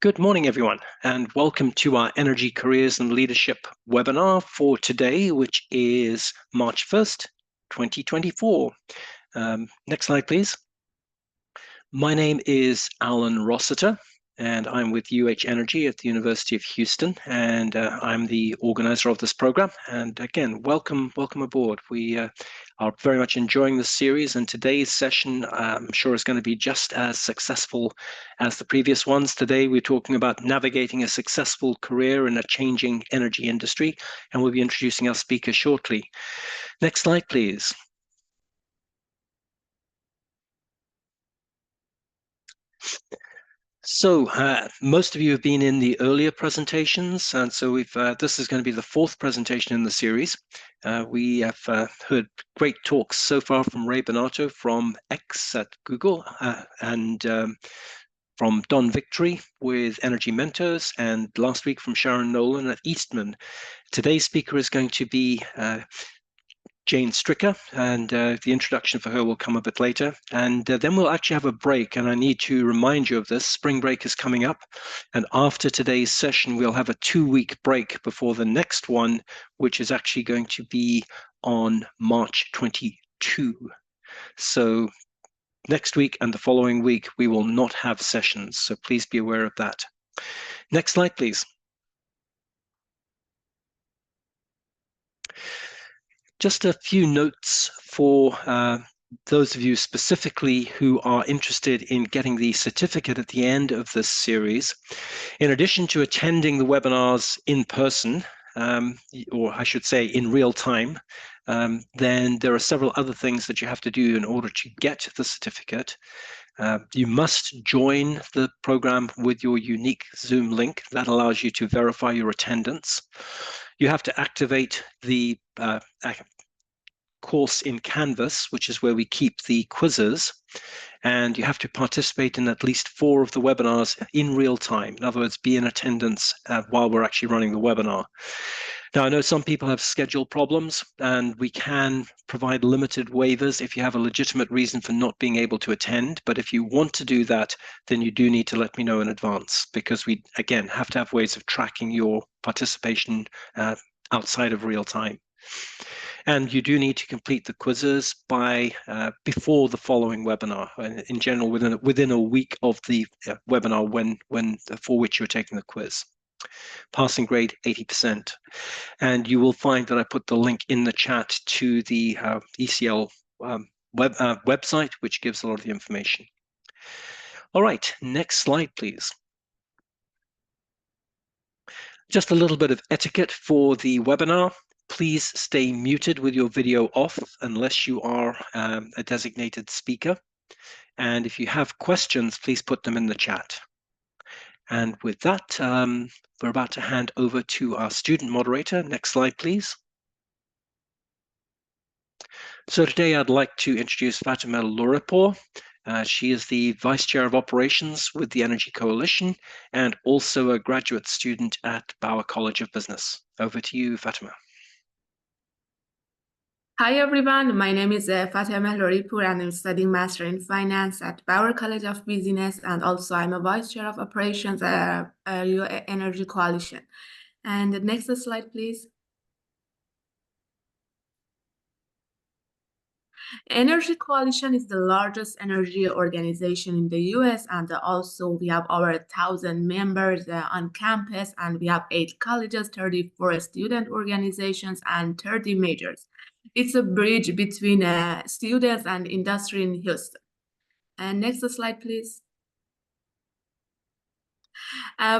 Good morning, everyone, and welcome to our Energy Careers and Leadership webinar for today, which is March 1st, 2024. Next slide, please. My name is Alan Rossiter, and I'm with UH Energy at the University of Houston, and I'm the organizer of this program. And again, welcome aboard. We are very much enjoying this series, and today's session, I'm sure, is going to be just as successful as the previous ones. Today, we're talking about navigating a successful career in a changing energy industry, and we'll be introducing our speaker shortly. Next slide, please. So most of you have been in the earlier presentations, and so this is going to be the fourth presentation in the series. We have heard great talks so far from Ray Bonato from X at Google, and from Don Victory with Energy Mentors, and last week from Sharon Nolan at Eastman. Today's speaker is going to be Jane Stricker, and the introduction for her will come a bit later. And then we'll actually have a break, and I need to remind you of this. Spring break is coming up, and after today's session, we'll have a 2-week break before the next one, which is actually going to be on March 22. So next week and the following week, we will not have sessions, so please be aware of that. Next slide, please. Just a few notes for those of you specifically who are interested in getting the certificate at the end of this series. In addition to attending the webinars in person, or I should say in real time, then there are several other things that you have to do in order to get the certificate. You must join the program with your unique Zoom link. That allows you to verify your attendance. You have to activate the course in Canvas, which is where we keep the quizzes, and you have to participate in at least 4 of the webinars in real time. In other words, be in attendance while we're actually running the webinar. Now, I know some people have schedule problems, and we can provide limited waivers if you have a legitimate reason for not being able to attend. But if you want to do that, then you do need to let me know in advance, because we, again, have to have ways of tracking your participation outside of real time. And you do need to complete the quizzes by before the following webinar. In general, within a week of the webinar for which you're taking the quiz. Passing grade 80%. And you will find that I put the link in the chat to the ECL website, which gives a lot of the information. All right, next slide, please. Just a little bit of etiquette for the webinar. Please stay muted with your video off unless you are a designated speaker. And if you have questions, please put them in the chat. And with that, we're about to hand over to our student moderator. Next slide, please. So today I'd like to introduce Fatima Luripur. She is the Vice Chair of Operations with the Energy Coalition and also a graduate student at Bauer College of Business. Over to you, Fatima. Hi, everyone. My name is Fatima Luripur, and I'm studying Master in Finance at Bauer College of Business, and also I'm a Vice Chair of Operations at Energy Coalition. And the next slide, please. Energy Coalition is the largest energy organization in the US, and also we have over 1,000 members on campus, and we have 8 colleges, 34 student organizations, and 30 majors. It's a bridge between students and industry in Houston. And next slide, please.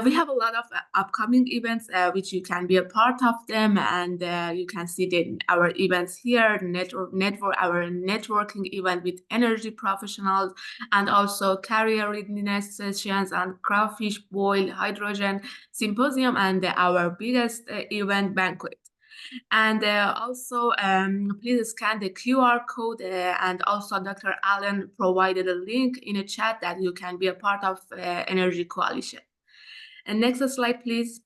We have a lot of upcoming events which you can be a part of them, and you can see our events here, our networking event with energy professionals, and also career readiness sessions, and crawfish boil hydrogen symposium, and our biggest event banquet. And also, please scan the QR code, and also Dr. Allen provided a link in a chat that you can be a part of Energy Coalition. And next slide, please.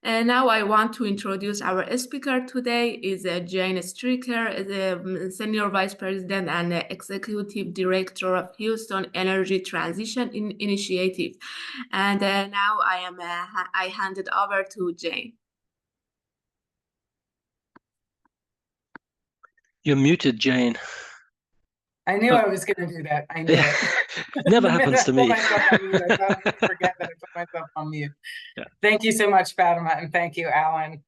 And now I want to introduce our speaker today is Jane Stricker, the Senior Vice President and Executive Director of Houston Energy Transition Initiative. And now I hand it over to Jane. You're muted, Jane. I knew I was going to do that. I knew it. Never happens to me. I thought I would forget that I put myself on mute. Yeah. Thank you so much, Fatima, and thank you, Alan.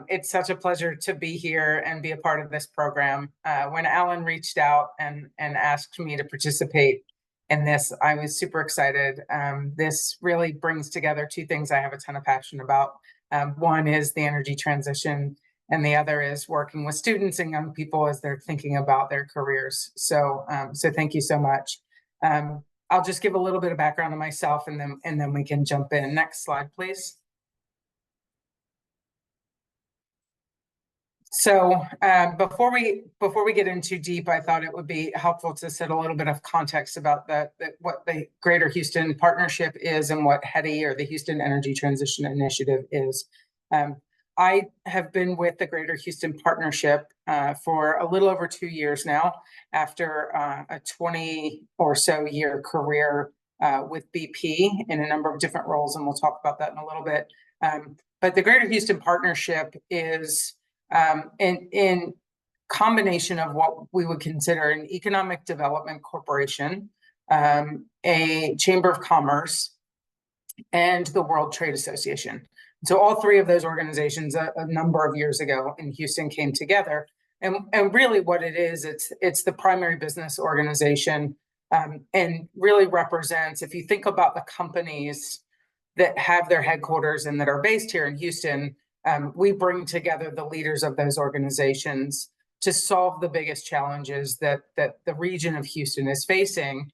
It's such a pleasure to be here and be a part of this program. When Alan reached out and asked me to participate in this, I was super excited. This really brings together two things I have a ton of passion about. One is the energy transition, and the other is working with students and young people as they're thinking about their careers. So thank you so much. I'll just give a little bit of background on myself, and then we can jump in. Next slide, please. So before we get in too deep, I thought it would be helpful to set a little bit of context about what the Greater Houston Partnership is and what HETI, or the Houston Energy Transition Initiative, is. I have been with the Greater Houston Partnership for a little over 2 years now, after a 20 or so year career with BP in a number of different roles, and we'll talk about that in a little bit. But the Greater Houston Partnership is in combination of what we would consider an economic development corporation, a chamber of commerce, and the World Trade Association. So all three of those organizations a number of years ago in Houston came together. And really what it is, it's the primary business organization, and really represents, if you think about the companies that have their headquarters and that are based here in Houston, we bring together the leaders of those organizations to solve the biggest challenges that the region of Houston is facing,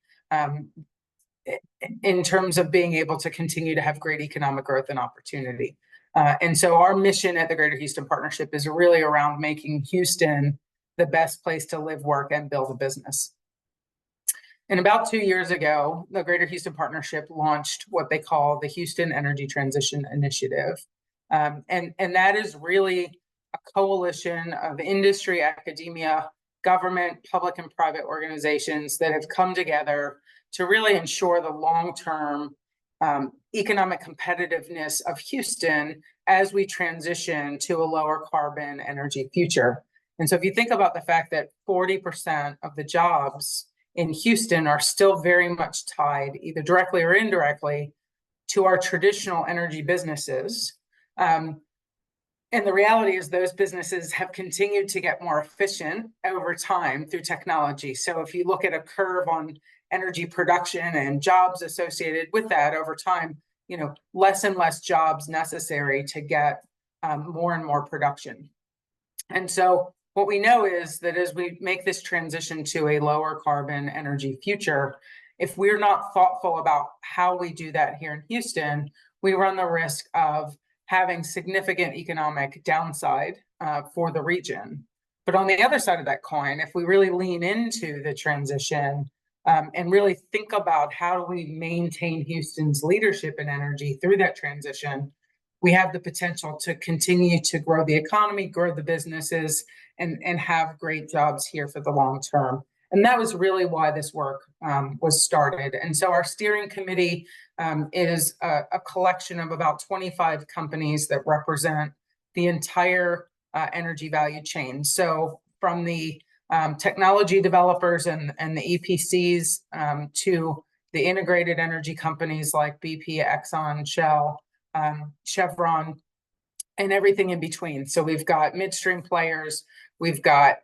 in terms of being able to continue to have great economic growth and opportunity. And so our mission at the Greater Houston Partnership is really around making Houston the best place to live, work, and build a business. And about 2 years ago, the Greater Houston Partnership launched what they call the Houston Energy Transition Initiative. And that is really a coalition of industry, academia, government, public and private organizations that have come together to really ensure the long-term economic competitiveness of Houston as we transition to a lower carbon energy future. And so if you think about the fact that 40% of the jobs in Houston are still very much tied, either directly or indirectly, to our traditional energy businesses, and the reality is those businesses have continued to get more efficient over time through technology. So if you look at a curve on energy production and jobs associated with that over time, less and less jobs necessary to get more and more production. And so what we know is that as we make this transition to a lower carbon energy future, if we're not thoughtful about how we do that here in Houston, we run the risk of having significant economic downside for the region. But on the other side of that coin, if we really lean into the transition and really think about how do we maintain Houston's leadership in energy through that transition, we have the potential to continue to grow the economy, grow the businesses, and have great jobs here for the long term. And that was really why this work was started. And so our steering committee is a collection of about 25 companies that represent the entire energy value chain. So from the technology developers and the EPCs to the integrated energy companies like BP, Exxon, Shell, Chevron, and everything in between. So we've got midstream players, we've got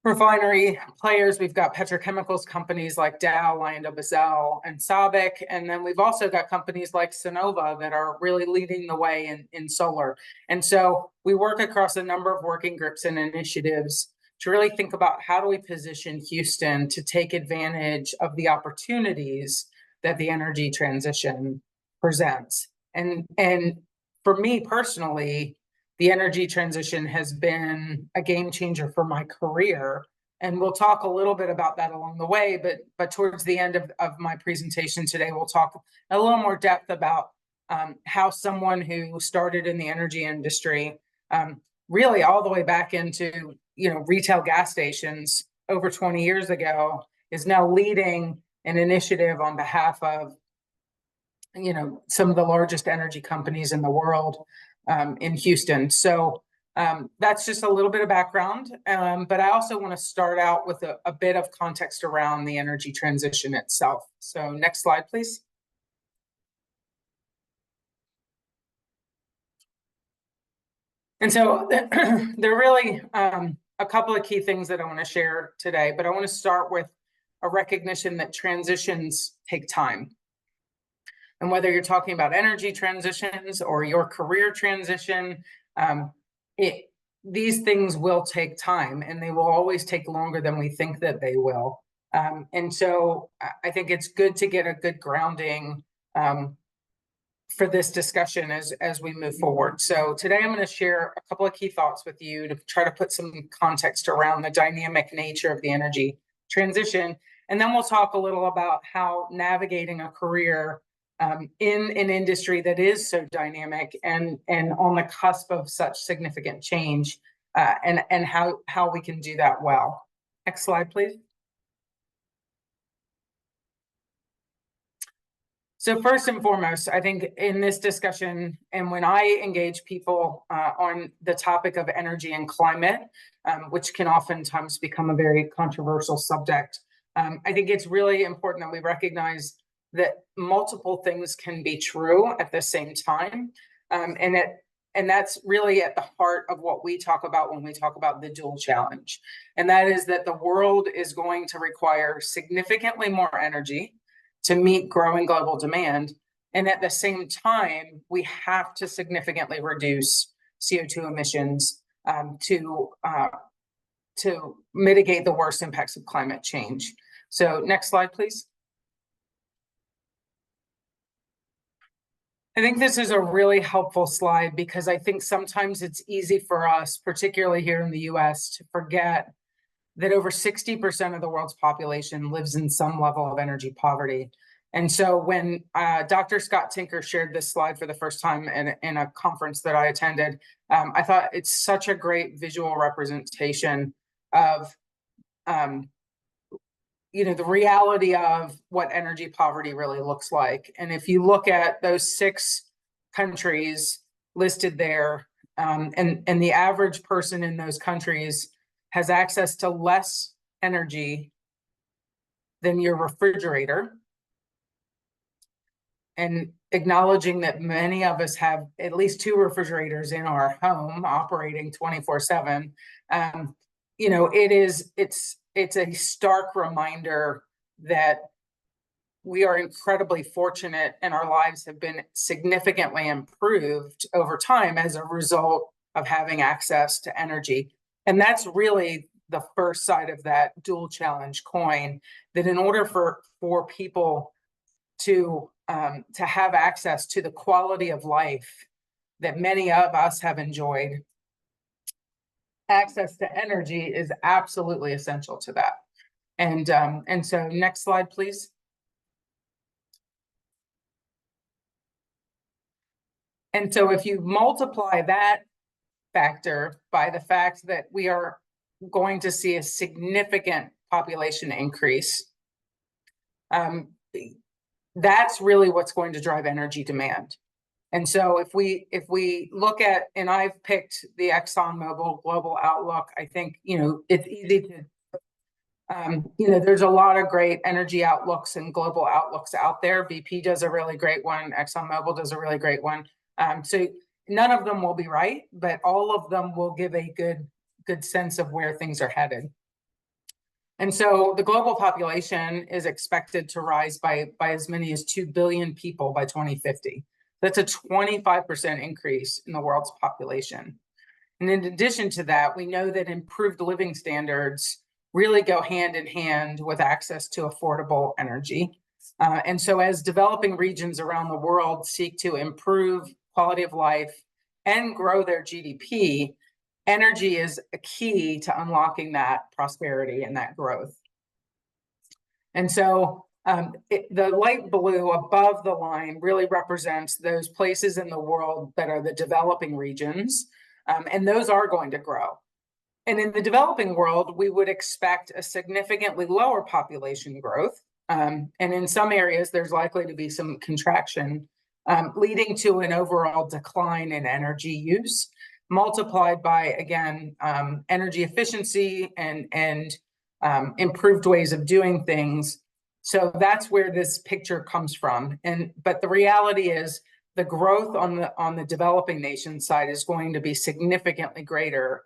refinery players, we've got petrochemicals companies like Dow, LyondellBasell, and SABIC, and then we've also got companies like Sonova that are really leading the way in solar. And so we work across a number of working groups and initiatives to really think about how do we position Houston to take advantage of the opportunities that the energy transition presents. And for me personally, the energy transition has been a game changer for my career. And we'll talk a little bit about that along the way, but towards the end of my presentation today, we'll talk a little more depth about how someone who started in the energy industry, really all the way back into, retail gas stations over 20 years ago, is now leading an initiative on behalf of, some of the largest energy companies in the world, in Houston. So that's just a little bit of background, but I also want to start out with a bit of context around the energy transition itself. So next slide, please. And so there are really a couple of key things that I want to share today, but I want to start with a recognition that transitions take time. And whether you're talking about energy transitions or your career transition, these things will take time, and they will always take longer than we think that they will. And so I think it's good to get a good grounding for this discussion as we move forward. So today I'm going to share a couple of key thoughts with you to try to put some context around the dynamic nature of the energy transition. And then we'll talk a little about how navigating a career in an industry that is so dynamic and on the cusp of such significant change, and how we can do that well. Next slide, please. So first and foremost, I think in this discussion, and when I engage people on the topic of energy and climate, which can oftentimes become a very controversial subject, I think it's really important that we recognize that multiple things can be true at the same time. And that's really at the heart of what we talk about when we talk about the dual challenge. And that is that the world is going to require significantly more energy to meet growing global demand. And at the same time, we have to significantly reduce CO2 emissions to mitigate the worst impacts of climate change. So next slide, please. I think this is a really helpful slide because I think sometimes it's easy for us, particularly here in the US, to forget that over 60% of the world's population lives in some level of energy poverty. And so when Dr. Scott Tinker shared this slide for the first time in a conference that I attended, I thought it's such a great visual representation of the reality of what energy poverty really looks like. And if you look at those 6 countries listed there, and the average person in those countries has access to less energy than your refrigerator, and acknowledging that many of us have at least 2 refrigerators in our home operating 24/7, it's a stark reminder that we are incredibly fortunate and our lives have been significantly improved over time as a result of having access to energy. And that's really the first side of that dual challenge coin, that in order for people to have access to the quality of life that many of us have enjoyed, access to energy is absolutely essential to that. And so next slide, please. And so if you multiply that factor by the fact that we are going to see a significant population increase, that's really what's going to drive energy demand. And so if we look at, and I've picked the ExxonMobil Global Outlook, I think, it's easy to, there's a lot of great energy outlooks and global outlooks out there. BP does a really great one. ExxonMobil does a really great one. So none of them will be right, but all of them will give a good sense of where things are headed. And so the global population is expected to rise by as many as 2 billion people by 2050. That's a 25% increase in the world's population. And in addition to that, we know that improved living standards really go hand in hand with access to affordable energy. And so as developing regions around the world seek to improve quality of life and grow their GDP, energy is a key to unlocking that prosperity and that growth. And so The light blue above the line really represents those places in the world that are the developing regions, and those are going to grow. And in the developing world, we would expect a significantly lower population growth. And in some areas, there's likely to be some contraction, leading to an overall decline in energy use, multiplied by, again, energy efficiency and improved ways of doing things. So that's where this picture comes from. But the reality is the growth on the developing nation side is going to be significantly greater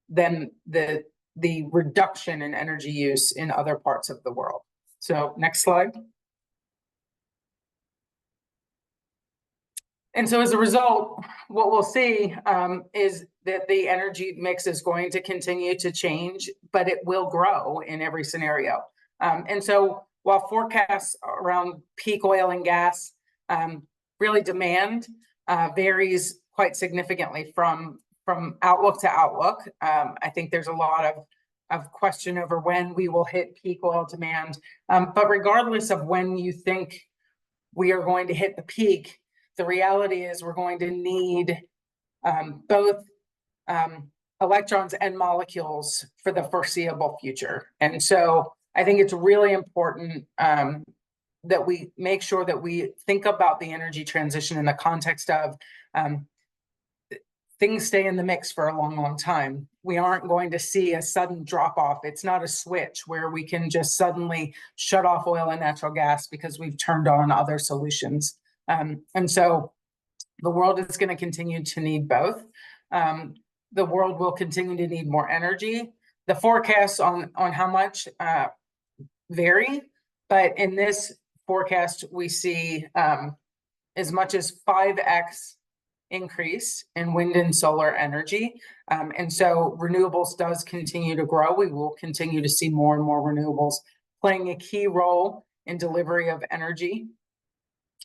than the reduction in energy use in other parts of the world. So next slide. And so as a result, what we'll see is that the energy mix is going to continue to change, but it will grow in every scenario. And so while forecasts around peak oil and gas, really demand varies quite significantly from outlook to outlook. I think there's a lot of question over when we will hit peak oil demand. But regardless of when you think we are going to hit the peak, the reality is we're going to need both electrons and molecules for the foreseeable future. And so I think it's really important that we make sure that we think about the energy transition in the context of things stay in the mix for a long, long time. We aren't going to see a sudden drop off. It's not a switch where we can just suddenly shut off oil and natural gas because we've turned on other solutions. And so the world is going to continue to need both. The world will continue to need more energy. The forecasts on how much vary, but in this forecast, we see as much as 5x increase in wind and solar energy. And so renewables does continue to grow. We will continue to see more and more renewables playing a key role in delivery of energy.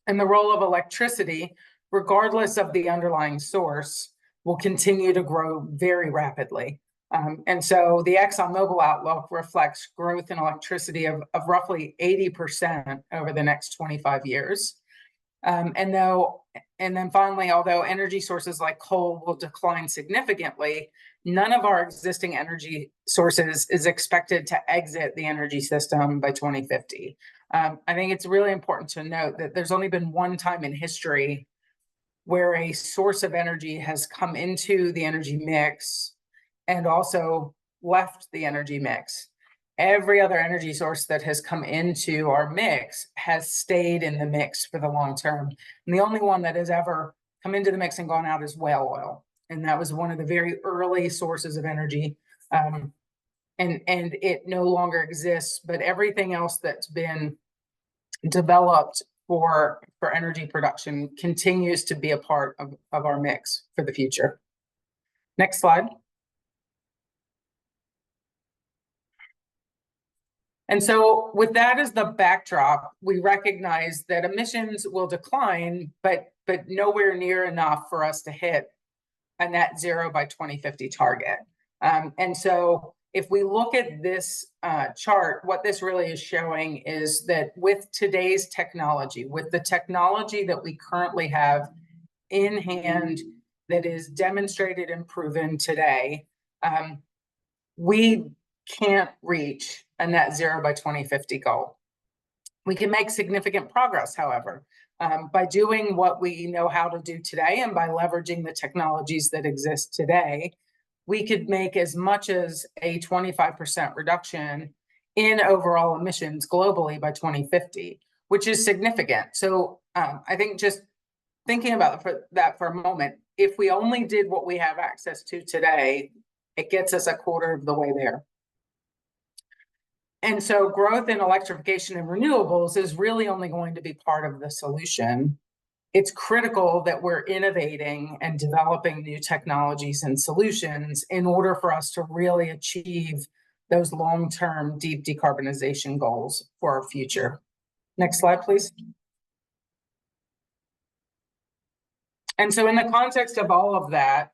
And the role of electricity, regardless of the underlying source, will continue to grow very rapidly. And so the ExxonMobil outlook reflects growth in electricity of roughly 80% over the next 25 years. And then finally, although energy sources like coal will decline significantly, none of our existing energy sources is expected to exit the energy system by 2050. I think it's really important to note that there's only been one time in history where a source of energy has come into the energy mix and also left the energy mix. Every other energy source that has come into our mix has stayed in the mix for the long term. And the only one that has ever come into the mix and gone out is whale oil. And that was one of the very early sources of energy. And it no longer exists, but everything else that's been developed for energy production continues to be a part of our mix for the future. Next slide. And so with that as the backdrop, we recognize that emissions will decline, but nowhere near enough for us to hit a net zero by 2050 target. And so if we look at this chart, what this really is showing is that with today's technology, with the technology that we currently have in hand that is demonstrated and proven today, we can't reach a net zero by 2050 goal. We can make significant progress, however, by doing what we know how to do today and by leveraging the technologies that exist today. We could make as much as a 25% reduction in overall emissions globally by 2050, which is significant. So I think just thinking about that for a moment, if we only did what we have access to today, it gets us a quarter of the way there. And so growth in electrification and renewables is really only going to be part of the solution. It's critical that we're innovating and developing new technologies and solutions in order for us to really achieve those long-term deep decarbonization goals for our future. Next slide, please. And so in the context of all of that,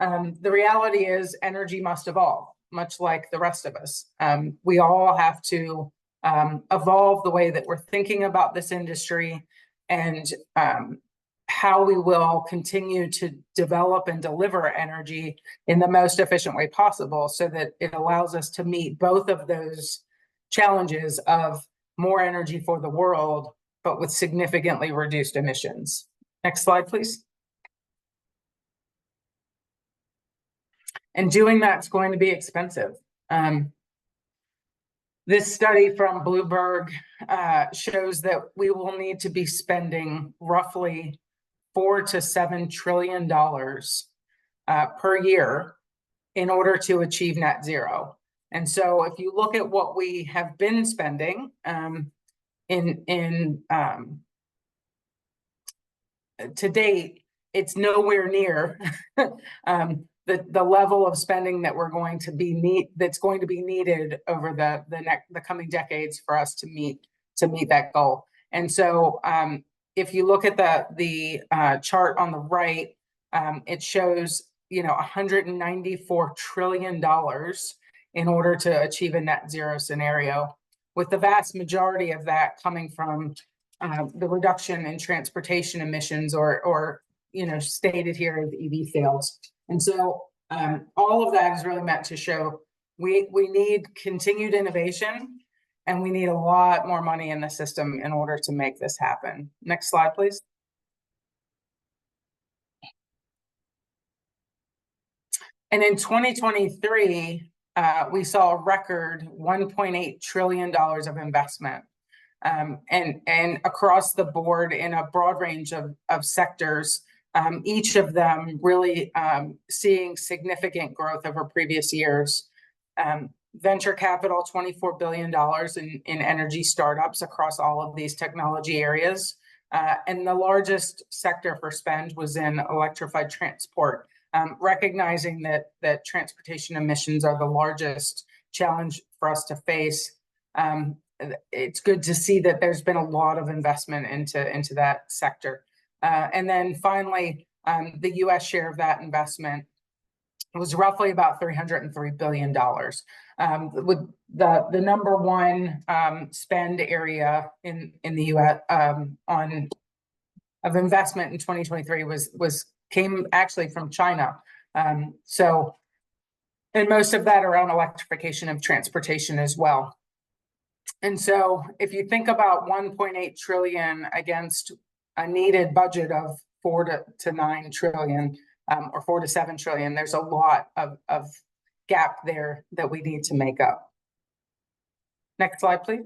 the reality is energy must evolve, much like the rest of us. We all have to evolve the way that we're thinking about this industry and how we will continue to develop and deliver energy in the most efficient way possible so that it allows us to meet both of those challenges of more energy for the world, but with significantly reduced emissions. Next slide, please. And doing that's going to be expensive. This study from Bloomberg shows that we will need to be spending roughly $4 to $7 trillion per year in order to achieve net zero. And so if you look at what we have been spending to date, it's nowhere near the level of spending that we're going to be that's going to be needed over the coming decades for us to meet that goal. And so if you look at the chart on the right, it shows $194 trillion in order to achieve a net zero scenario, with the vast majority of that coming from the reduction in transportation emissions, or stated here as EV sales. And so all of that is really meant to show we need continued innovation, and we need a lot more money in the system in order to make this happen. Next slide, please. And in 2023, we saw a record $1.8 trillion of investment, and across the board in a broad range of sectors, each of them really seeing significant growth over previous years. Venture capital, $24 billion in energy startups across all of these technology areas. And the largest sector for spend was in electrified transport, recognizing that transportation emissions are the largest challenge for us to face. It's good to see that there's been a lot of investment into that sector. And then finally, the US share of that investment was roughly about $303 billion. With the number one spend area in the US of investment in 2023 came actually from China. And most of that around electrification of transportation as well. And so if you think about 1.8 trillion against a needed budget of 4 to 9 trillion, or 4 to 7 trillion, there's a lot of gap there that we need to make up. Next slide, please.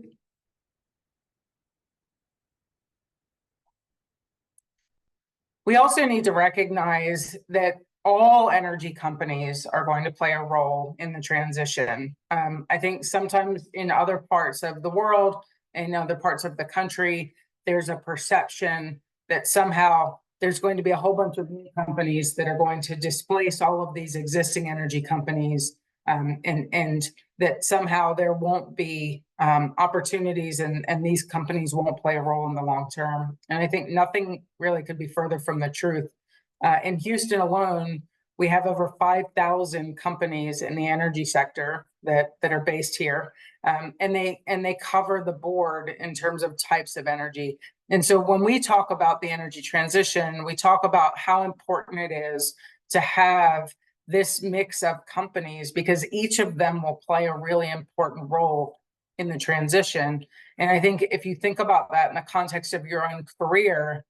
We also need to recognize that all energy companies are going to play a role in the transition. I think sometimes in other parts of the world, in other parts of the country, there's a perception that somehow there's going to be a whole bunch of new companies that are going to displace all of these existing energy companies, and that somehow there won't be opportunities and these companies won't play a role in the long term. And I think nothing really could be further from the truth. In Houston alone, we have over 5,000 companies in the energy sector that are based here, and they cover the board in terms of types of energy. And so when we talk about the energy transition, we talk about how important it is to have this mix of companies, because each of them will play a really important role in the transition. And I think if you think about that in the context of your own career,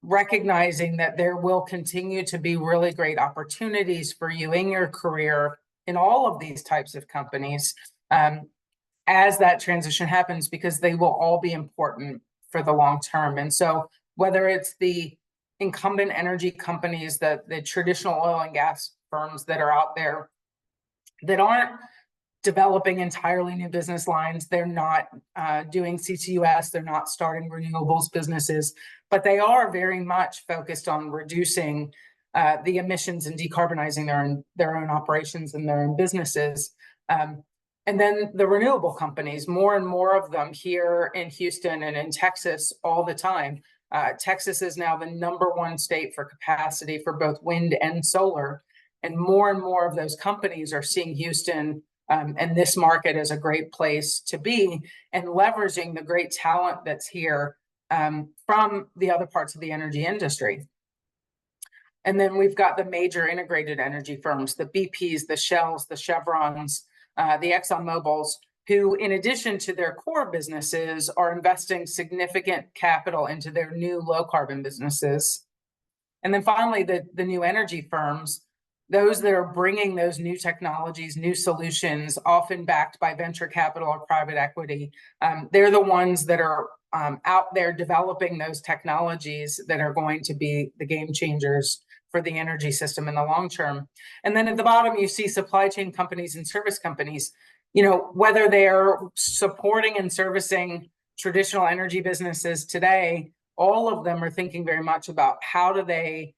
recognizing that there will continue to be really great opportunities for you in your career in all of these types of companies as that transition happens, because they will all be important for the long term. And so whether it's the incumbent energy companies, the traditional oil and gas firms that are out there that aren't developing entirely new business lines, they're not doing CCUS, they're not starting renewables businesses, but they are very much focused on reducing the emissions and decarbonizing their own operations and their own businesses. And then the renewable companies, more and more of them here in Houston and in Texas all the time. Texas is now the #1 state for capacity for both wind and solar. And more of those companies are seeing Houston And this market is a great place to be, and leveraging the great talent that's here from the other parts of the energy industry. And then we've got the major integrated energy firms, the BPs, the Shells, the Chevrons, the ExxonMobils, who, in addition to their core businesses, are investing significant capital into their new low carbon businesses. And then finally, the new energy firms, those that are bringing those new technologies, new solutions, often backed by venture capital or private equity. They're the ones that are out there developing those technologies that are going to be the game changers for the energy system in the long term. And then at the bottom, you see supply chain companies and service companies, whether they're supporting and servicing traditional energy businesses today, all of them are thinking very much about how do they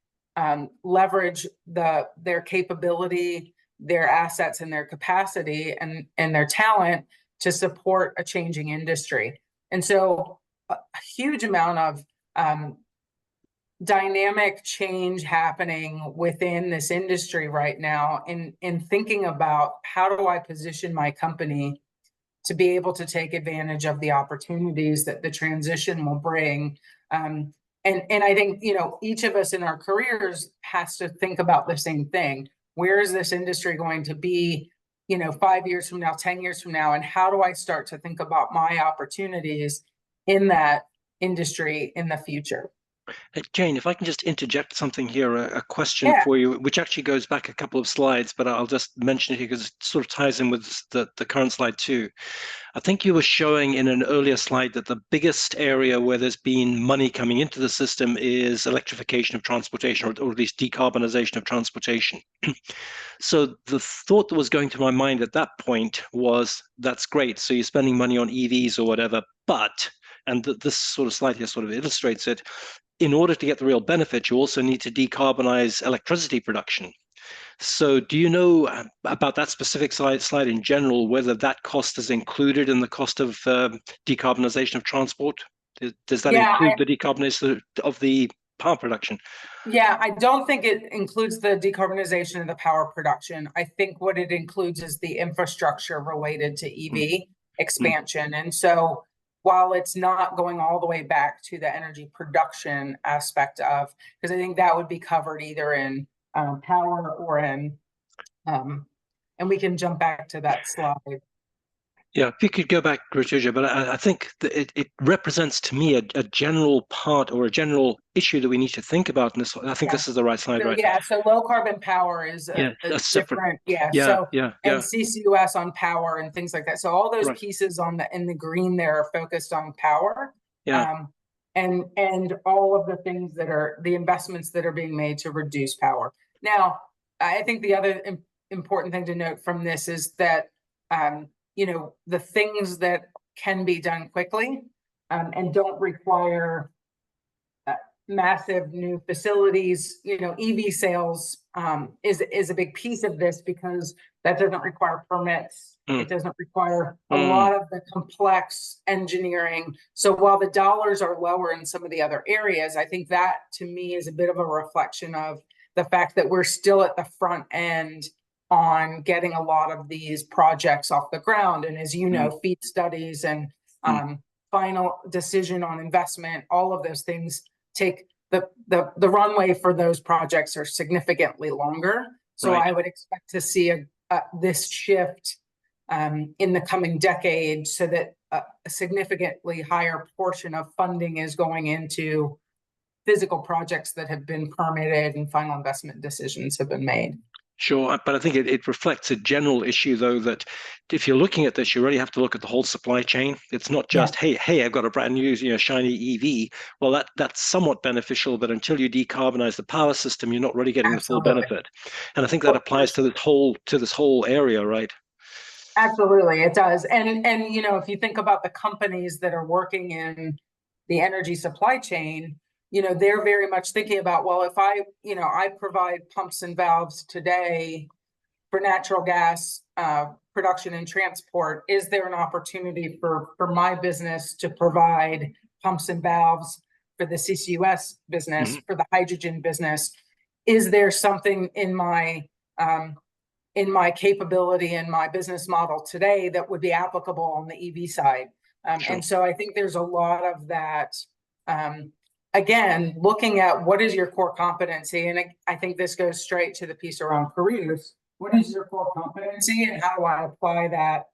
leverage their capability, their assets, and their capacity and their talent to support a changing industry. And so a huge amount of dynamic change happening within this industry right now in thinking about how do I position my company to be able to take advantage of the opportunities that the transition will bring. And I think, each of us in our careers has to think about the same thing. Where is this industry going to be, 5 years from now, 10 years from now? And how do I start to think about my opportunities in that industry in the future? Hey, Jane, if I can just interject something here, a question for you, which actually goes back a couple of slides, but I'll just mention it here because it sort of ties in with the current slide too. I think you were showing in an earlier slide that the biggest area where there's been money coming into the system is electrification of transportation, or at least decarbonization of transportation. So the thought that was going through my mind at that point was, that's great. So you're spending money on EVs or whatever, but, and this sort of slide here sort of illustrates it, in order to get the real benefit, you also need to decarbonize electricity production. So do you know about that specific slide in general, whether that cost is included in the cost of decarbonization of transport? Does that include the decarbonization of the power production? Yeah, I don't think it includes the decarbonization of the power production. I think what it includes is the infrastructure related to EV expansion. And so while it's not going all the way back to the energy production aspect of, because I think that would be covered either in power or in, and we can jump back to that slide. Yeah, if you could go back, Rutuja, but I think that it represents to me a general part or a general issue that we need to think about in this. I think this is the right slide, right? Yeah, so low carbon power is a separate, and CCUS on power and things like that. So all those pieces in the green there are focused on power. And all of the things that are the investments that are being made to reduce power. Now, I think the other important thing to note from this is that the things that can be done quickly and don't require massive new facilities, EV sales is a big piece of this, because that doesn't require permits. It doesn't require a lot of the complex engineering. So while the dollars are lower in some of the other areas, I think that to me is a bit of a reflection of the fact that we're still at the front end on getting a lot of these projects off the ground. And as you know, FEED studies and final decision on investment, all of those things take the runway for those projects are significantly longer. So I would expect to see this shift in the coming decade, so that a significantly higher portion of funding is going into physical projects that have been permitted and final investment decisions have been made. Sure, but I think it reflects a general issue, though, that if you're looking at this, you really have to look at the whole supply chain. It's not just, hey, I've got a brand new, shiny EV. Well, that's somewhat beneficial, but until you decarbonize the power system, you're not really getting the full benefit. And I think that applies to this whole area, right? Absolutely, it does. And if you think about the companies that are working in the energy supply chain, they're very much thinking about, well, if I provide pumps and valves today for natural gas production and transport, is there an opportunity for my business to provide pumps and valves for the CCUS business, for the hydrogen business? Is there something in my in my capability and my business model today that would be applicable on the EV side. Sure. And so I think there's a lot of that. Again, looking at what is your core competency, and I think this goes straight to the piece around careers. What is your core competency, and how do I apply that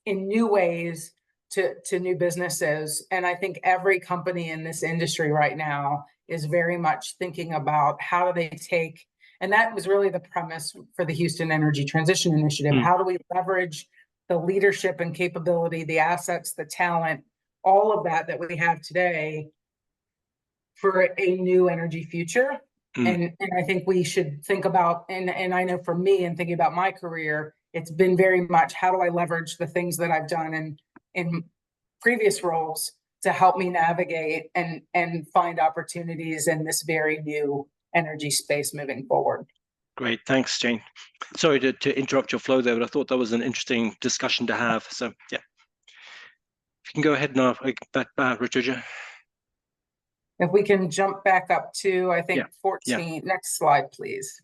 in new ways to new businesses? And I think every company in this industry right now is very much thinking about how do they take, and that was really the premise for the Houston Energy Transition Initiative. How do we leverage the leadership and capability, the assets, the talent, all of that we have today for a new energy future? And I think we should think about, and I know for me, and thinking about my career, it's been very much how do I leverage the things that I've done in previous roles to help me navigate and find opportunities in this very new energy space moving forward. Great, thanks, Jane. Sorry to interrupt your flow there, but I thought that was an interesting discussion to have. So yeah, if you can go ahead now, back, Richard. If we can jump back up to, I think, 14. Yeah. Next slide, please.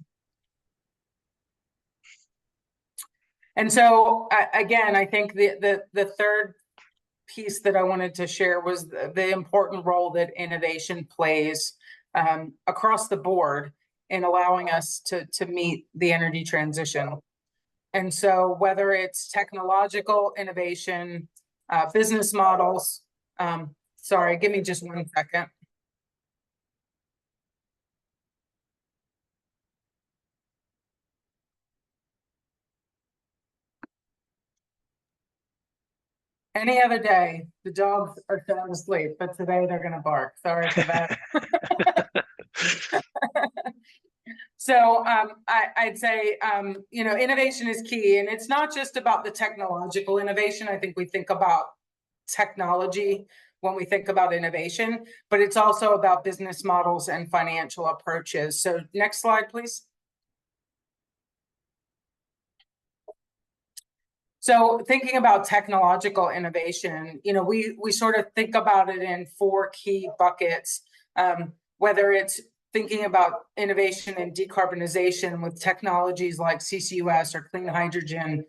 And so, again, I think the third piece that I wanted to share was the important role that innovation plays across the board in allowing us to meet the energy transition. And so whether it's technological innovation, business models, sorry, give me just 1 second. Any other day, the dogs are sound asleep, but today they're going to bark. Sorry for that. So I'd say, you know, innovation is key, and it's not just about the technological innovation. I think we think about technology when we think about innovation, but it's also about business models and financial approaches. So next slide, please. So thinking about technological innovation, you know, we sort of think about it in 4 key buckets, whether it's thinking about innovation and decarbonization with technologies like CCUS or clean hydrogen,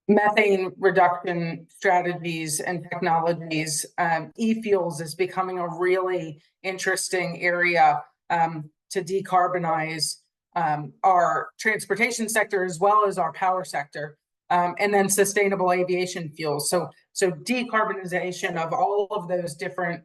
methane reduction strategies and technologies. E-fuels is becoming a really interesting area to decarbonize our transportation sector as well as our power sector. And then sustainable aviation fuels. So decarbonization of all of those different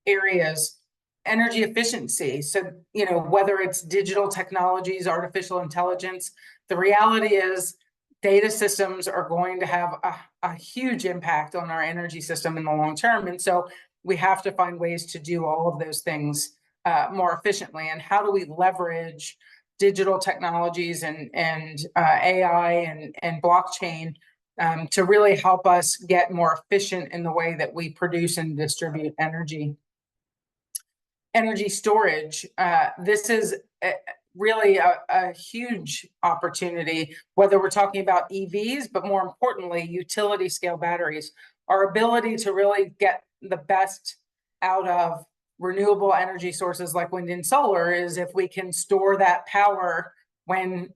areas, energy efficiency. So, you know, whether it's digital technologies, artificial intelligence, the reality is data systems are going to have a huge impact on our energy system in the long term. And so we have to find ways to do all of those things more efficiently. And how do we leverage digital technologies and AI and blockchain to really help us get more efficient in the way that we produce and distribute energy. Energy storage, this is really a huge opportunity, whether we're talking about EVs, but more importantly, utility scale batteries. Our ability to really get the best out of renewable energy sources like wind and solar is if we can store that power when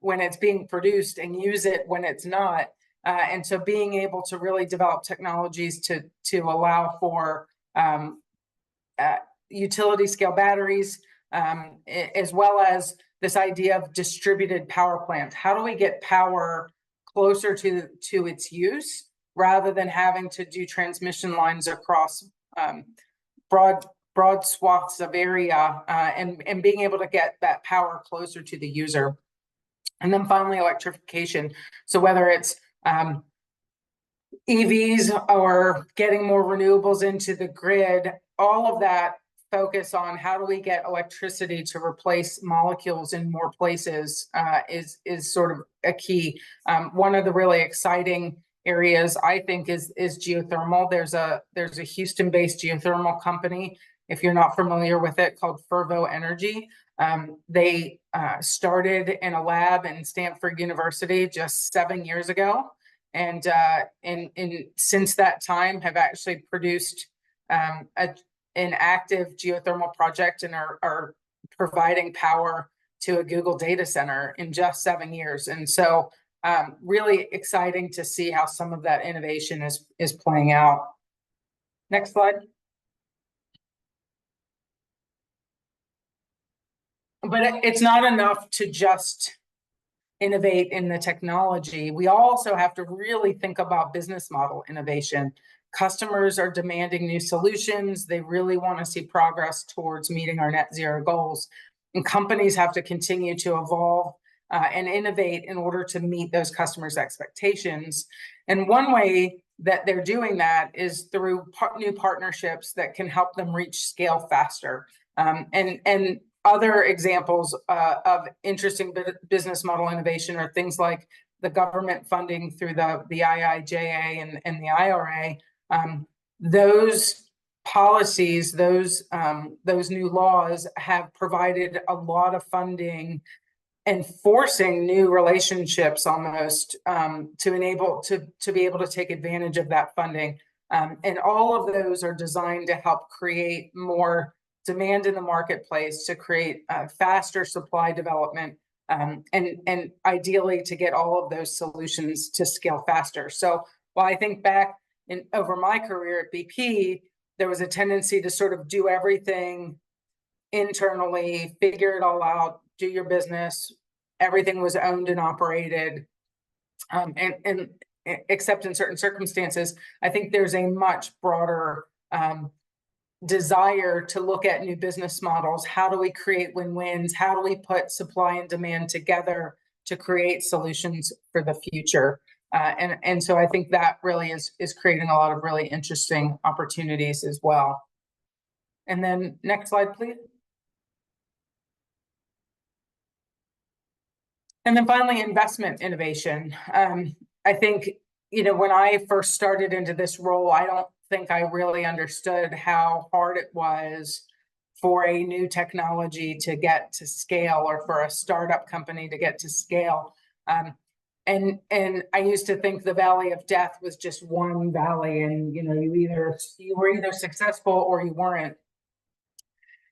it's being produced and use it when it's not. And so being able to really develop technologies to allow for utility scale batteries, as well as this idea of distributed power plants. How do we get power closer to its use rather than having to do transmission lines across broad swaths of area, and being able to get that power closer to the user. And then finally, electrification. So whether it's EVs or getting more renewables into the grid, all of that focus on how do we get electricity to replace molecules in more places is sort of a key. One of the really exciting areas I think is geothermal. There's a Houston-based geothermal company, if you're not familiar with it, called Fervo Energy. They started in a lab in Stanford University just 7 years ago, and since that time have actually produced an active geothermal project and are providing power to a Google data center in just 7 years. And so really exciting to see how some of that innovation is playing out. Next slide. But it's not enough to just innovate in the technology. We also have to really think about business model innovation. Customers are demanding new solutions. They really want to see progress towards meeting our net zero goals. And companies have to continue to evolve and innovate in order to meet those customers' expectations. And one way that they're doing that is through new partnerships that can help them reach scale faster. And other examples of interesting business model innovation are things like the government funding through the IIJA and the IRA. Those policies, those new laws have provided a lot of funding and forcing new relationships almost to be able to take advantage of that funding. And all of those are designed to help create more demand in the marketplace, to create faster supply development, and ideally to get all of those solutions to scale faster. So while I think back over my career at BP, there was a tendency to sort of do everything internally, figure it all out, do your business. Everything was owned and operated, and except in certain circumstances. I think there's a much broader desire to look at new business models. How do we create win-wins? How do we put supply and demand together to create solutions for the future? And so I think that really is creating a lot of really interesting opportunities as well. And then next slide, please. And then finally, investment innovation. I think, when I first started into this role, I don't think I really understood how hard it was for a new technology to get to scale, or for a startup company to get to scale. And I used to think the valley of death was just one valley, and you were either successful or you weren't.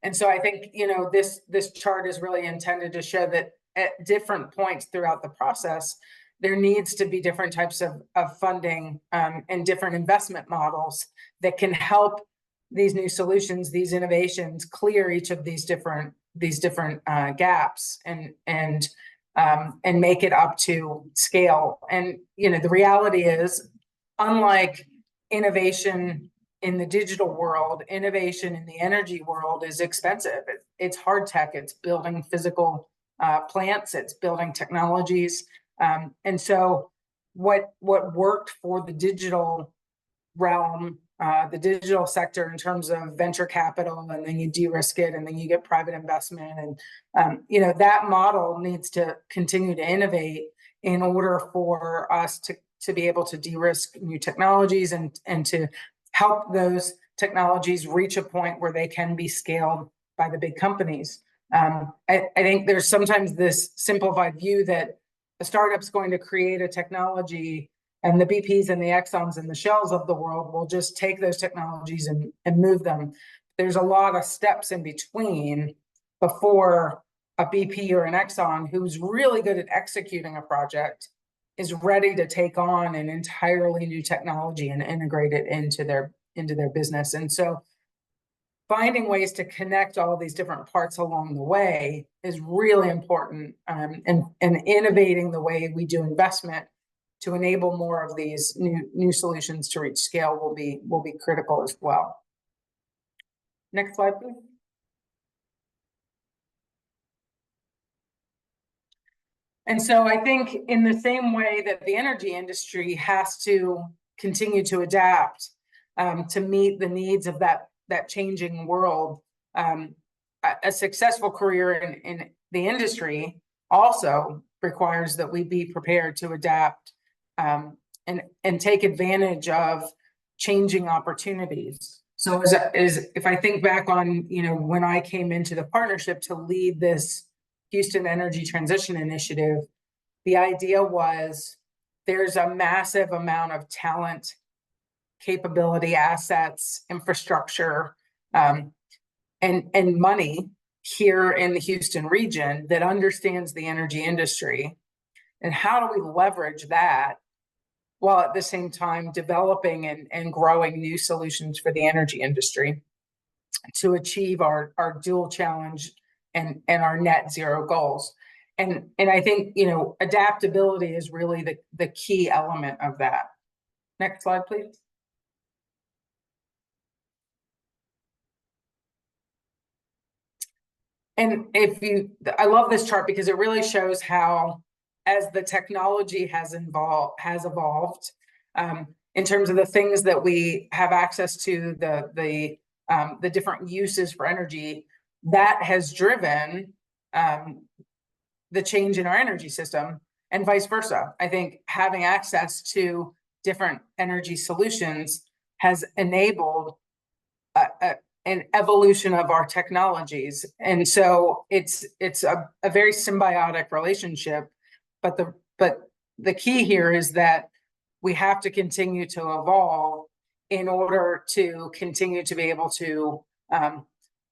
And so I think this chart is really intended to show that at different points throughout the process, there needs to be different types of funding and different investment models that can help these new solutions, these innovations, clear each of these different gaps and make it up to scale. And the reality is, unlike innovation in the digital world, innovation in the energy world is expensive. It's hard tech. It's building physical plants. It's building technologies. And so what worked for the digital realm, the digital sector, in terms of venture capital, and then you de-risk it, and then you get private investment, and that model needs to continue to innovate in order for us to be able to de-risk new technologies and to help those technologies reach a point where they can be scaled by the big companies. I think there's sometimes this simplified view that a startup's going to create a technology, and the BPs and the Exxons and the Shells of the world will just take those technologies and move them. There's a lot of steps in between before a BP or an Exxon, who's really good at executing a project, is ready to take on an entirely new technology and integrate it into their business. And so finding ways to connect all these different parts along the way is really important, and innovating the way we do investment to enable more of these new solutions to reach scale will be critical as well. Next slide, please. And so I think in the same way that the energy industry has to continue to adapt to meet the needs of that changing world, a successful career in the industry also requires that we be prepared to adapt and take advantage of changing opportunities. So if I think back on when I came into the partnership to lead this Houston Energy Transition Initiative, the idea was there's a massive amount of talent, capability, assets, infrastructure, and money here in the Houston region that understands the energy industry, and how do we leverage that while at the same time developing and growing new solutions for the energy industry to achieve our dual challenge and our net zero goals. And I think, you know, adaptability is really the key element of that. Next slide, please. And I love this chart because it really shows how, as the technology has evolved, in terms of the things that we have access to, the different uses for energy, that has driven the change in our energy system, and vice versa. I think having access to different energy solutions has enabled an evolution of our technologies. And so it's a very symbiotic relationship, but the key here is that we have to continue to evolve in order to continue to be able to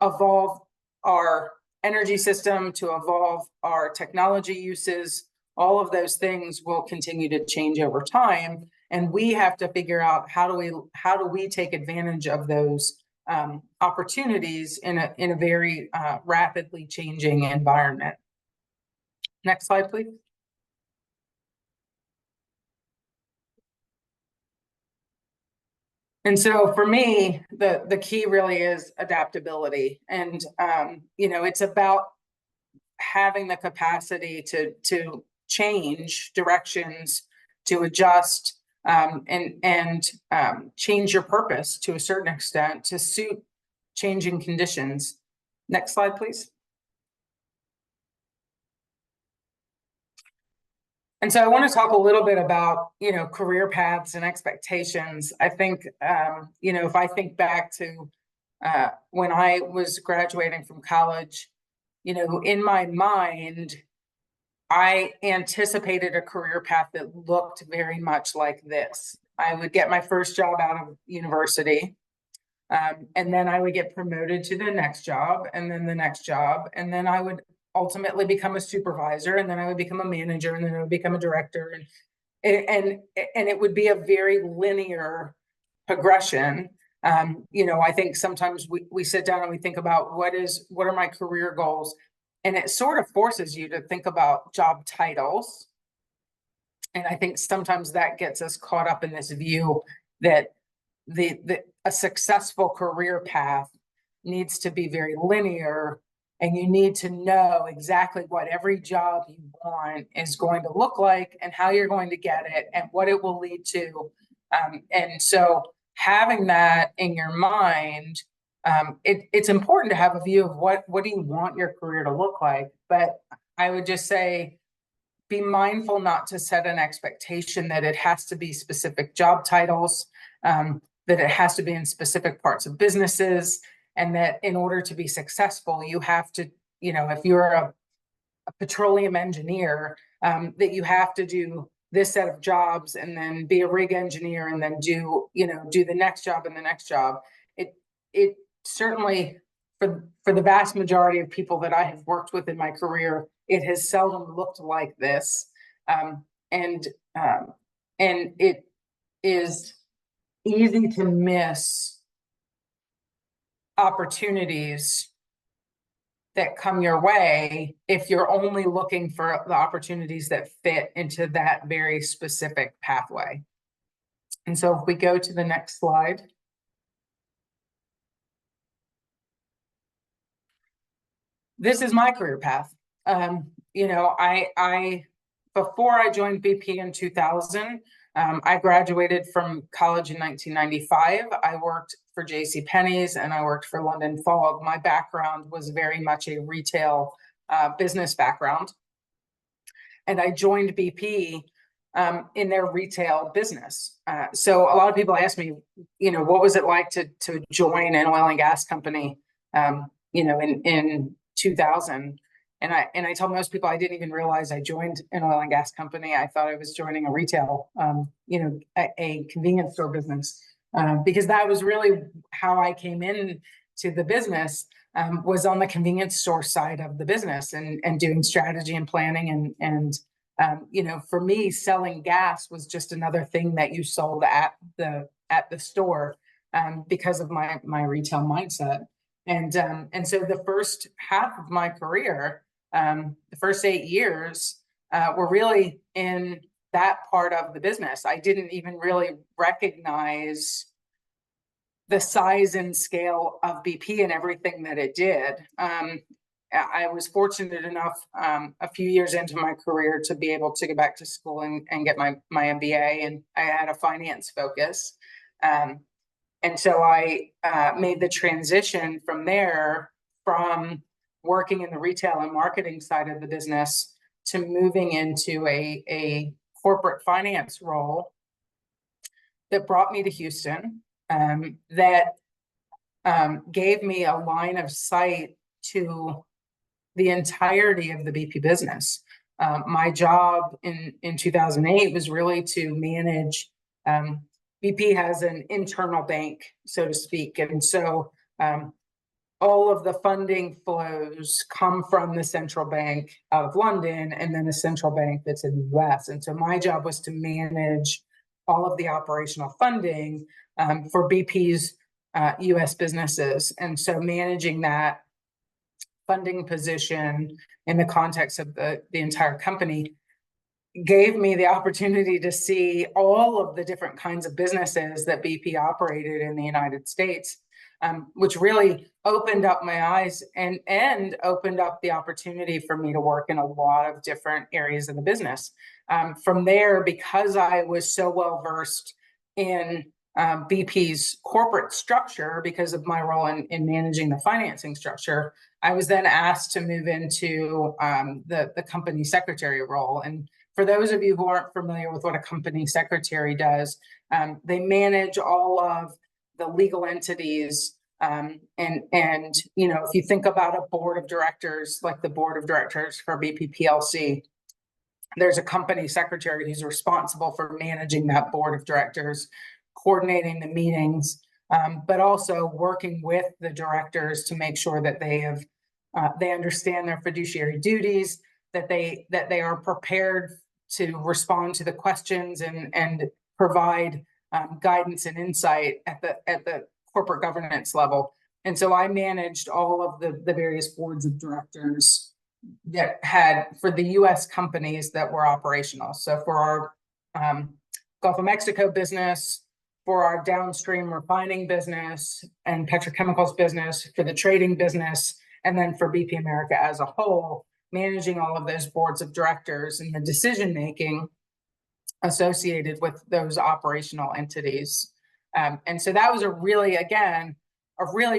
evolve our energy system, to evolve our technology uses. All of those things will continue to change over time, and we have to figure out how do we take advantage of those opportunities in a very rapidly changing environment. Next slide, please. And so for me, the key really is adaptability. And, you know, it's about having the capacity to change directions, to adjust, and change your purpose to a certain extent to suit changing conditions. Next slide, please. And so I want to talk a little bit about, you know, career paths and expectations. I think, you know, if I think back to when I was graduating from college, you know, in my mind, I anticipated a career path that looked very much like this. I would get my first job out of university, and then I would get promoted to the next job, and then the next job, and then I would ultimately become a supervisor, and then I would become a manager, and then I would become a director, and it would be a very linear progression. You know, I think sometimes we sit down and we think about what are my career goals, and it sort of forces you to think about job titles. And I think sometimes that gets us caught up in this view that a successful career path needs to be very linear, and you need to know exactly what every job you want is going to look like and how you're going to get it and what it will lead to. And so having that in your mind, it's important to have a view of what do you want your career to look like. But I would just say, be mindful not to set an expectation that it has to be specific job titles, that it has to be in specific parts of businesses, and that in order to be successful, you have to, you know, if you're a petroleum engineer, that you have to do this set of jobs and then be a rig engineer and then do the next job and the next job. It certainly, for the vast majority of people that I have worked with in my career, it has seldom looked like this. And it is easy to miss opportunities that come your way if you're only looking for the opportunities that fit into that very specific pathway. And so if we go to the next slide. This is my career path. You know, I before I joined BP in 2000, I graduated from college in 1995. I worked for JCPenney's and I worked for London Fog. My background was very much a retail business background. And I joined BP in their retail business. So a lot of people ask me, you know, what was it like to join an oil and gas company, you know, in 2000? And I tell most people I didn't even realize I joined an oil and gas company. I thought I was joining a retail, you know, a convenience store business, because that was really how I came in to the business was on the convenience store side of the business and doing strategy and planning and you know, for me, selling gas was just another thing that you sold at the store because of my retail mindset. And so the first half of my career, the first 8 years, were really in that part of the business. I didn't even really recognize the size and scale of BP and everything that it did. I was fortunate enough a few years into my career to be able to go back to school and get my MBA, and I had a finance focus. And so I made the transition from there, from working in the retail and marketing side of the business to moving into a corporate finance role that brought me to Houston, that gave me a line of sight to the entirety of the BP business. My job in 2008 was really to manage, BP has an internal bank, so to speak. And so all of the funding flows come from the central bank out of London and then a central bank that's in the US. And so my job was to manage all of the operational funding for BP's US businesses. And so managing that funding position in the context of the entire company gave me the opportunity to see all of the different kinds of businesses that BP operated in the United States, which really opened up my eyes and opened up the opportunity for me to work in a lot of different areas of the business. From there, because I was so well versed in BP's corporate structure, because of my role in managing the financing structure, I was then asked to move into the company secretary role. And for those of you who aren't familiar with what a company secretary does, they manage all of the legal entities. And you know, if you think about a board of directors, like the board of directors for BP PLC, there's a company secretary who's responsible for managing that board of directors, coordinating the meetings, but also working with the directors to make sure that they understand their fiduciary duties, that they are prepared to respond to the questions and provide guidance and insight at the corporate governance level. And so I managed all of the various boards of directors that had for the US companies that were operational. So for our Gulf of Mexico business, for our downstream refining business and petrochemicals business, for the trading business, and then for BP America as a whole, managing all of those boards of directors and the decision-making associated with those operational entities. And so that was a really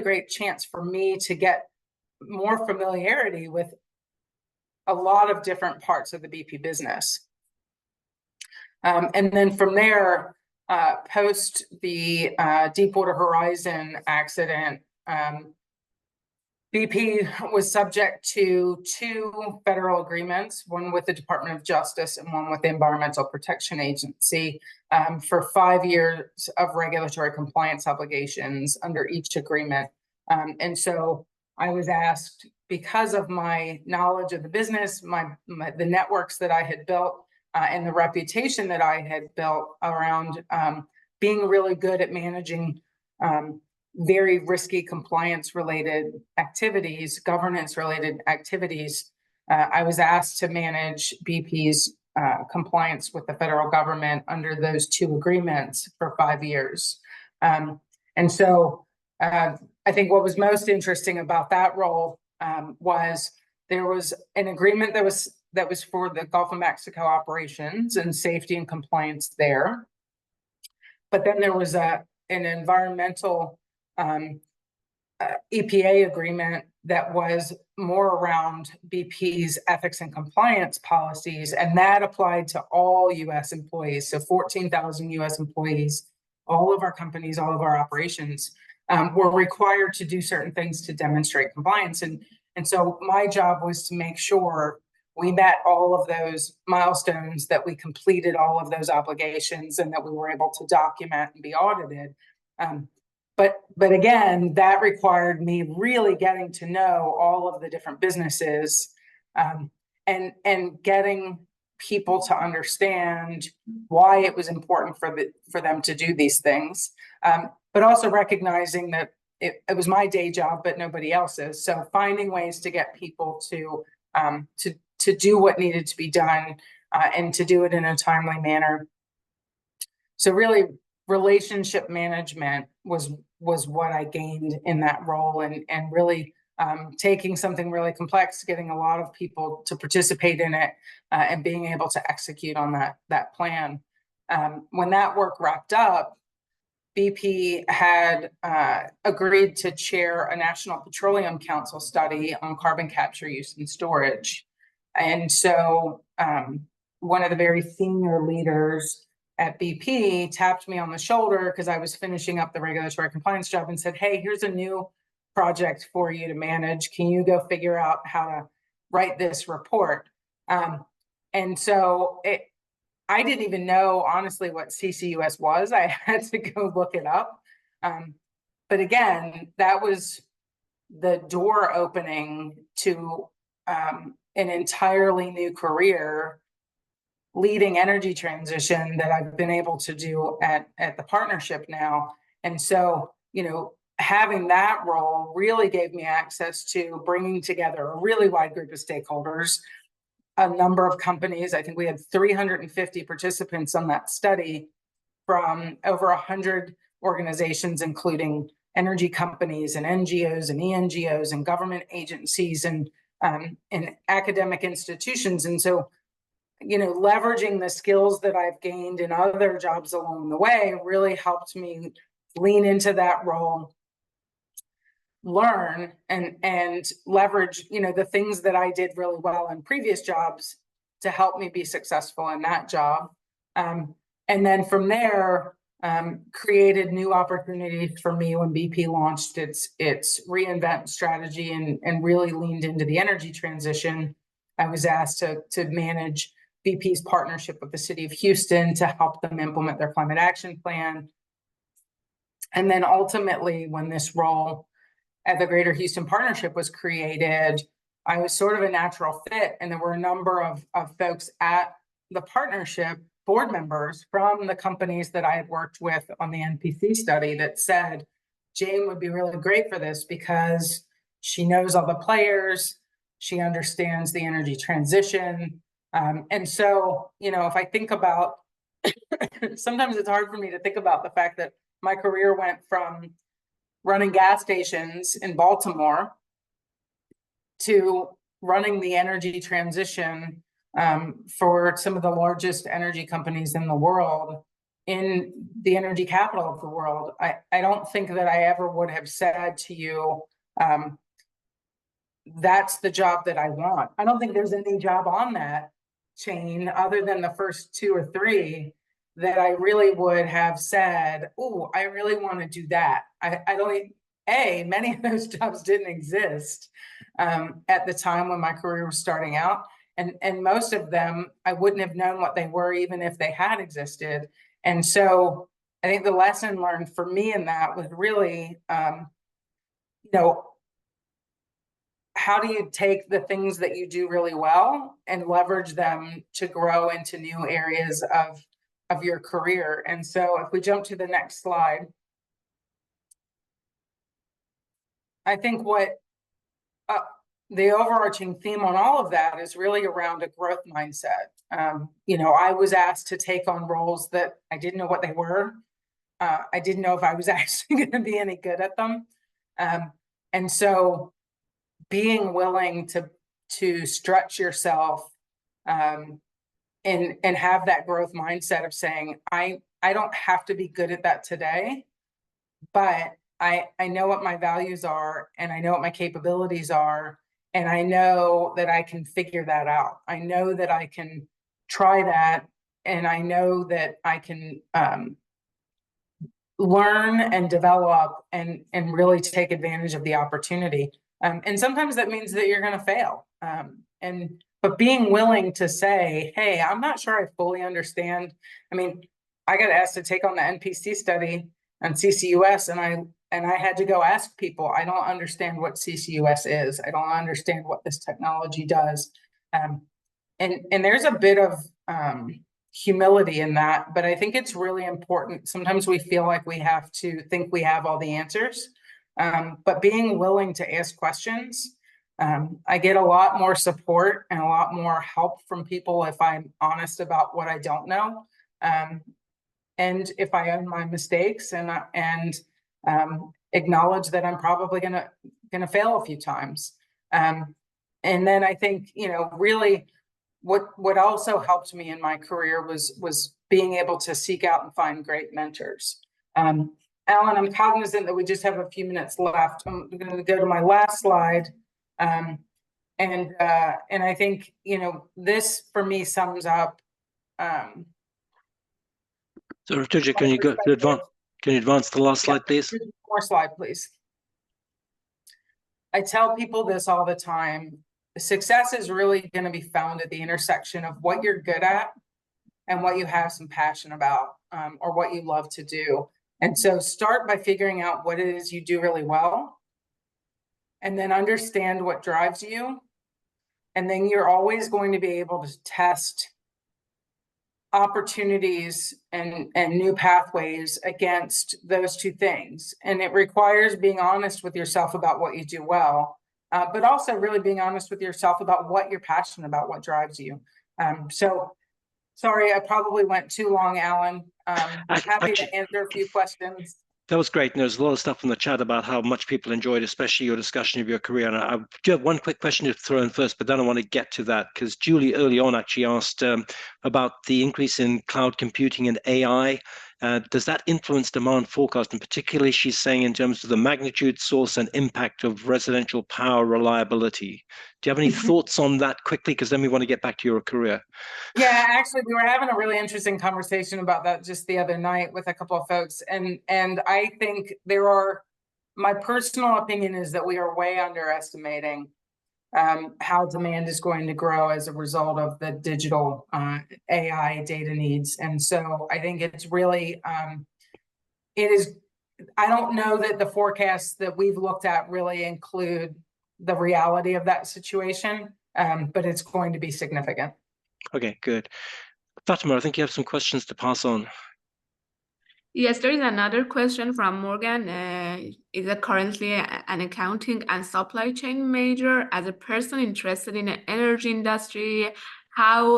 great chance for me to get more familiarity with a lot of different parts of the BP business. And then from there, post the Deepwater Horizon accident, BP was subject to 2 federal agreements, one with the Department of Justice and one with the Environmental Protection Agency, for 5 years of regulatory compliance obligations under each agreement. And so I was asked, because of my knowledge of the business, the networks that I had built, and the reputation that I had built around being really good at managing very risky compliance-related activities, governance-related activities, I was asked to manage BP's compliance with the federal government under those 2 agreements for 5 years. And so I think what was most interesting about that role was there was an agreement that was for the Gulf of Mexico operations and safety and compliance there. But then there was an environmental EPA agreement that was more around BP's ethics and compliance policies, and that applied to all US employees. So 14,000 US employees, all of our companies, all of our operations were required to do certain things to demonstrate compliance. And so my job was to make sure we met all of those milestones, that we completed all of those obligations, and that we were able to document and be audited. But again, that required me really getting to know all of the different businesses, and getting people to understand why it was important for them to do these things, but also recognizing that it was my day job, but nobody else's. So finding ways to get people to do what needed to be done, and to do it in a timely manner. So really, relationship management was what I gained in that role, and really taking something really complex, getting a lot of people to participate in it, and being able to execute on that plan. When that work wrapped up, BP had agreed to chair a National Petroleum Council study on carbon capture, use, and storage. And so one of the very senior leaders at BP tapped me on the shoulder because I was finishing up the regulatory compliance job and said, hey, here's a new project for you to manage. Can you go figure out how to write this report? And so I didn't even know, honestly, what CCUS was. I had to go look it up. But again, that was the door opening to an entirely new career, leading energy transition, that I've been able to do at the partnership now. And so, having that role really gave me access to bringing together a really wide group of stakeholders, a number of companies. I think we had 350 participants on that study from over 100 organizations, including energy companies and NGOs and ENGOs and government agencies and academic institutions. And so, leveraging the skills that I've gained in other jobs along the way really helped me lean into that role, learn and leverage, the things that I did really well in previous jobs to help me be successful in that job. And then from there, created new opportunities for me when BP launched its reinvent strategy and really leaned into the energy transition. I was asked to manage BP's partnership with the city of Houston to help them implement their climate action plan. And then ultimately, when this role at the Greater Houston Partnership was created, I was sort of a natural fit. And there were a number of folks at the partnership, board members from the companies that I had worked with on the NPC study, that said, Jane would be really great for this because she knows all the players, she understands the energy transition. And so, if I think about, sometimes it's hard for me to think about the fact that my career went from running gas stations in Baltimore to running the energy transition for some of the largest energy companies in the world, in the energy capital of the world. I don't think that I ever would have said to you, that's the job that I want. I don't think there's any job on that chain other than the first two or three that I really would have said, oh, I really want to do that. I don't, many of those jobs didn't exist at the time when my career was starting out. And most of them, I wouldn't have known what they were even if they had existed. And so I think the lesson learned for me in that was really, how do you take the things that you do really well and leverage them to grow into new areas of your career? And so if we jump to the next slide, I think what the overarching theme on all of that is really around a growth mindset. I was asked to take on roles that I didn't know what they were. I didn't know if I was actually going to be any good at them. And so being willing to stretch yourself and have that growth mindset of saying, I don't have to be good at that today, but I know what my values are, and I know what my capabilities are, and I know that I can figure that out. I know that I can try that, and I know that I can learn and develop and really take advantage of the opportunity. And sometimes that means that you're going to fail. But being willing to say, hey, I'm not sure I fully understand. I mean, I got asked to take on the NPC study on CCUS, and And I had to go ask people, I don't understand what CCUS is. I don't understand what this technology does. And there's a bit of humility in that, but I think it's really important. Sometimes we feel like we have to think we have all the answers, but being willing to ask questions. I get a lot more support and a lot more help from people if I'm honest about what I don't know. And if I own my mistakes and acknowledge that I'm probably gonna fail a few times. And then I think, you know, really what also helped me in my career was being able to seek out and find great mentors. Alan, I'm cognizant that we just have a few minutes left. I'm going to go to my last slide. And I think, you know, this for me sums up. So Rituja, can you advance the last slide, please? More slide, please. I tell people this all the time. Success is really going to be found at the intersection of what you're good at and what you have some passion about, or what you love to do. And so start by figuring out what it is you do really well, and then understand what drives you. And then you're always going to be able to test opportunities and new pathways against those two things. And it requires being honest with yourself about what you do well, but also really being honest with yourself about what you're passionate about, what drives you. So sorry, I probably went too long, Alan. Happy to answer a few questions. That was great. And there's a lot of stuff in the chat about how much people enjoyed, especially your discussion of your career. And I do have one quick question to throw in first, but then I want to get to that because Julie early on actually asked about the increase in cloud computing and AI. Does that influence demand forecast? And particularly, she's saying in terms of the magnitude, source, and impact of residential power reliability. Do you have any thoughts on that quickly? Because then we want to get back to your career. Yeah, actually, we were having a really interesting conversation about that just the other night with a couple of folks. And I think my personal opinion is that we are way underestimating how demand is going to grow as a result of the digital AI data needs. And so I think it's really, I don't know that the forecasts that we've looked at really include the reality of that situation, but it's going to be significant. Okay, good. Fatima, I think you have some questions to pass on. Yes, there is another question from Morgan. Is currently an accounting and supply chain major. As a person interested in the energy industry, how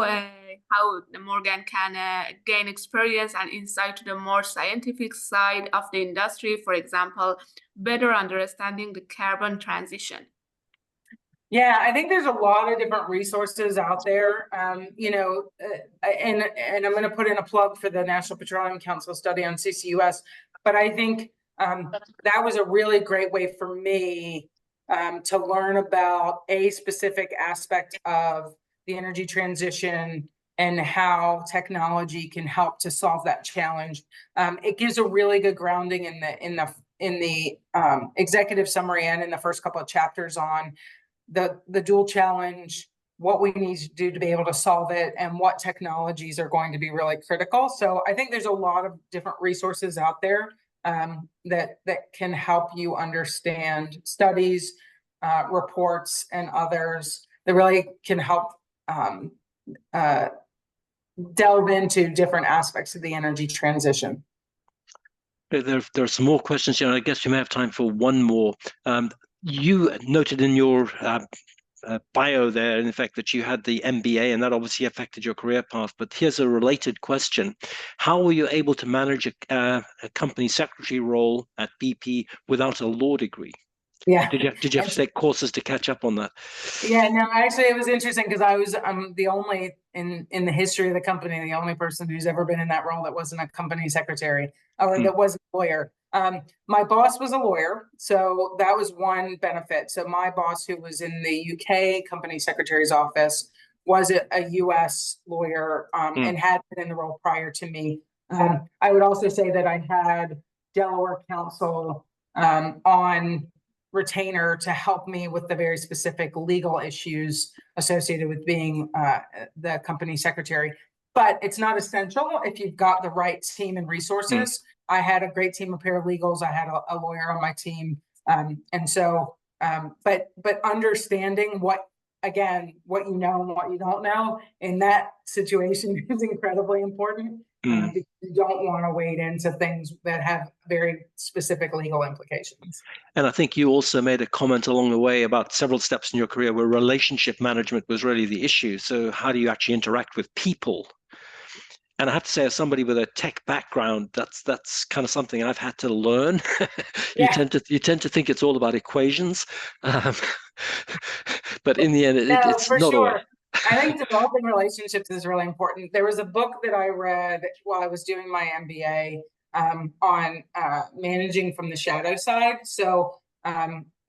Morgan can gain experience and insight to the more scientific side of the industry, for example, better understanding the carbon transition? Yeah, I think there's a lot of different resources out there, you know, and I'm going to put in a plug for the National Petroleum Council study on CCUS, but I think that was a really great way for me to learn about a specific aspect of the energy transition and how technology can help to solve that challenge. It gives a really good grounding in the executive summary and in the first couple of chapters on the dual challenge, what we need to do to be able to solve it, and what technologies are going to be really critical. So I think there's a lot of different resources out there that can help you understand studies, reports, and others that really can help delve into different aspects of the energy transition. There are some more questions here. I guess we may have time for one more. You noted in your bio there, in fact, that you had the MBA, and that obviously affected your career path. But here's a related question. How were you able to manage a company secretary role at BP without a law degree? Yeah. Did you have to take courses to catch up on that? Yeah, no, actually it was interesting because I'm the only in the history of the company, the only person who's ever been in that role that wasn't a company secretary or that wasn't a lawyer. My boss was a lawyer, so that was one benefit. So my boss, who was in the UK company secretary's office, was a US lawyer and had been in the role prior to me. I would also say that I had Delaware counsel on retainer to help me with the very specific legal issues associated with being the company secretary. but it's not essential if you've got the right team and resources. I had a great team of paralegals. I had a lawyer on my team. And so, but understanding what you know and what you don't know in that situation is incredibly important. Because you don't want to wade into things that have very specific legal implications. And I think you also made a comment along the way about several steps in your career where relationship management was really the issue. So how do you actually interact with people? And I have to say, as somebody with a tech background, that's kind of something I've had to learn. You tend to think it's all about equations, but in the end, it's for not sure. always. I think developing relationships is really important. There was a book that I read while I was doing my MBA on managing from the shadow side. So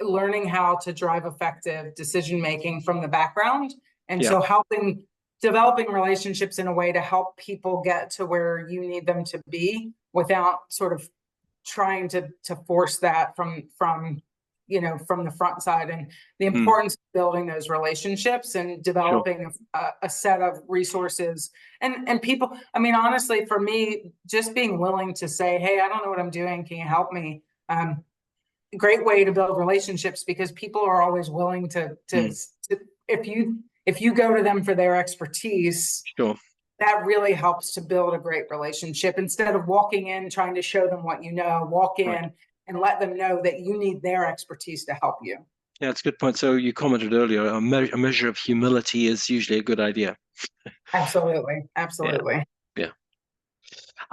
learning how to drive effective decision making from the background, and so developing relationships in a way to help people get to where you need them to be without sort of trying to force that from the front side, and the importance of building those relationships and developing a set of resources and people. I mean, honestly, for me, just being willing to say, hey, I don't know what I'm doing, can you help me? Great way to build relationships, because people are always willing to if you go to them for their expertise, that really helps to build a great relationship. Instead of walking in trying to show them what you know, walk in and let them know that you need their expertise to help you. Yeah, it's a good point. So you commented earlier, a measure of humility is usually a good idea. Absolutely. Absolutely. Yeah.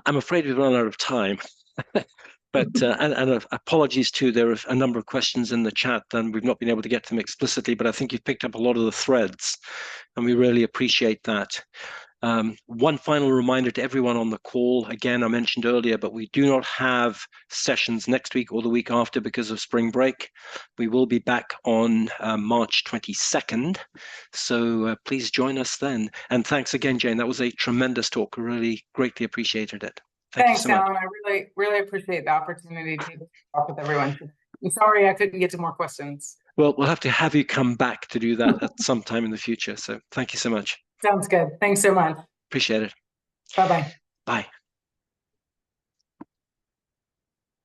I'm afraid we've run out of time. But and apologies too, there are a number of questions in the chat and we've not been able to get to them explicitly, but I think you've picked up a lot of the threads and we really appreciate that. One final reminder to everyone on the call, again, I mentioned earlier, but we do not have sessions next week or the week after because of spring break. We will be back on March 22nd. So please join us then. And thanks again, Jane. That was a tremendous talk. We really greatly appreciated it. Thanks, Alan. I really appreciate the opportunity to talk with everyone. I'm sorry I couldn't get to more questions. Well, we'll have to have you come back to do that at some time in the future. So thank you so much. Sounds good. Thanks so much. Appreciate it. Bye-bye. Bye.